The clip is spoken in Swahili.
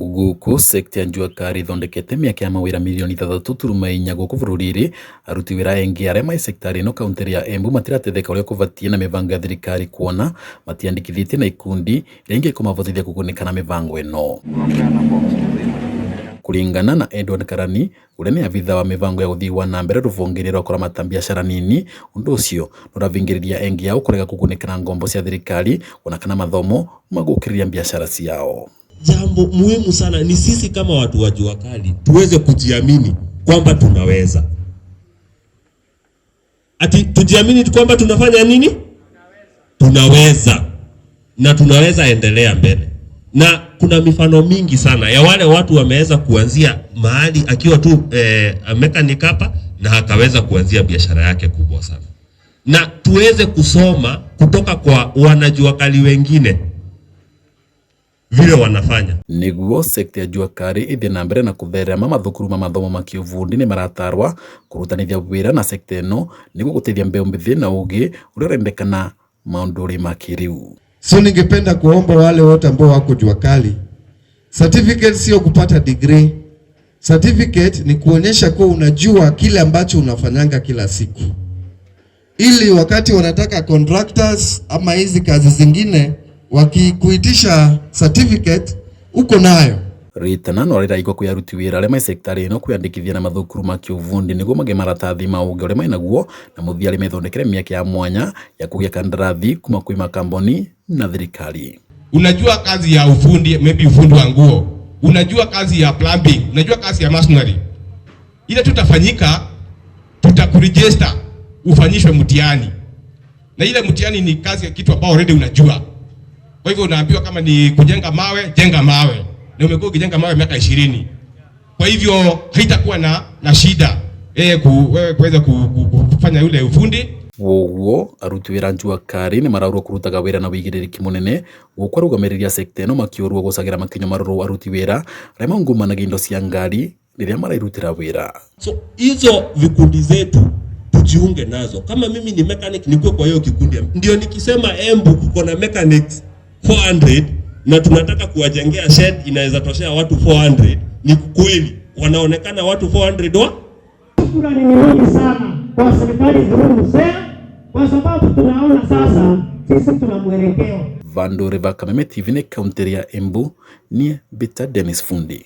Guku sekta ya Jua-Kari ithondekete mĩeke ya mawĩra milioni 3.4 gũkũ bũrũri-inĩ. Aruti wĩra aingĩ arĩa marĩ sekta ĩno kaunti ya Embu matirateithĩka ũrĩa kũbatiĩ na mĩbango ya thirikari, kuona matiandĩkithĩtie na ikundi iria ingĩkũmabotithia kũgunĩka na mĩbango ĩno. Kulingana na Edward Karani, ũrĩa nĩ abitha wa mĩbango ya ũthii wa na mbere rũvonge-inĩ rwa kũramata biacara nini, ũndũ ũcio nũravingĩrĩria aingĩ ao kũrega kũgunĩka na ngombo cia thirikari kuona kana mathomo magũkĩrĩria biacara ciao. Jambo muhimu sana ni sisi kama watu wa Jua-Kari tuweze kujiamini kwamba tunaweza. Ati tujiamini kwamba tunafanya nini? Tunaweza. Na tunaweza endelea mbele. Na kuna mifano mingi sana ya wale watu wameweza kuanzia mahali akiwa tu mechanic hapa na akaweza kuanzia biashara yake kubwa sana. Na tuweze kusoma kutoka kwa wanajua-kari wengine vile wanafanya. Niguo sekta ya Jua-Kari ithi na mbere na kutherema mathukuru ma mathomo ma kiufundi ni maratarwa kurutanithia wira na sekta ino niguo gutethia mbeu mbithi na ugi uria urendekana maunduri ma kiriu. So ningependa kuomba wale wote ambao wako Jua-Kari, certificate sio kupata degree. Certificate ni kuonyesha kuwa unajua kile ambacho unafanyanga kila siku, ili wakati wanataka contractors ama hizi kazi zingine wakikuitisha certificate uko nayo. Ritana no riraigwa kwi aruti wira aria mai sektari ino kwiyandikithia na mathukuru ma kiufundi niguo mage maratathi ma uge uria mai naguo na muthiari methondekere mieke ya mwanya ya kugia kandarathi kuma kwi makamboni na thirikari. Unajua kazi ya ufundi, maybe ufundi wa nguo, unajua kazi ya plumbing, unajua kazi ya masonry, ile tutafanyika, tutakuregister ufanyishwe mtihani, na ile mtihani ni kazi ya kitu ambao already unajua. Kwa hivyo unaambiwa kama ni kujenga mawe, jenga mawe, na umekuwa ukijenga mawe miaka 20. Kwa hivyo haitakuwa na shida wewe kuweza kufanya yule ufundi. Woguo aruti wira Jua-Kari ni maraurwo kurutaga wira na wigirĩrĩki munene gũkũ arũgamĩrĩria sekta ĩno makiũrwo gũcagira makinyo marũrũ aruti wira arĩa maungumanagia indo cia ngari rĩrĩa marairutĩra wira. So hizo vikundi zetu tujiunge nazo. Kama mimi ni mechanic nikuwe kwa hiyo kikundi, ndio nikisema Embu kuko na mechanics 400 na tunataka kuwajengea shed inaweza toshea watu 400, ni kweli wanaonekana watu 400 wa? Shukrani ni nyingi sana kwa serikali zilizozea, kwa sababu tunaona sasa sisi tuna mwelekeo. Vandore va Kameme TV ne kaunti ya Embu ni Bita Dennis Fundi.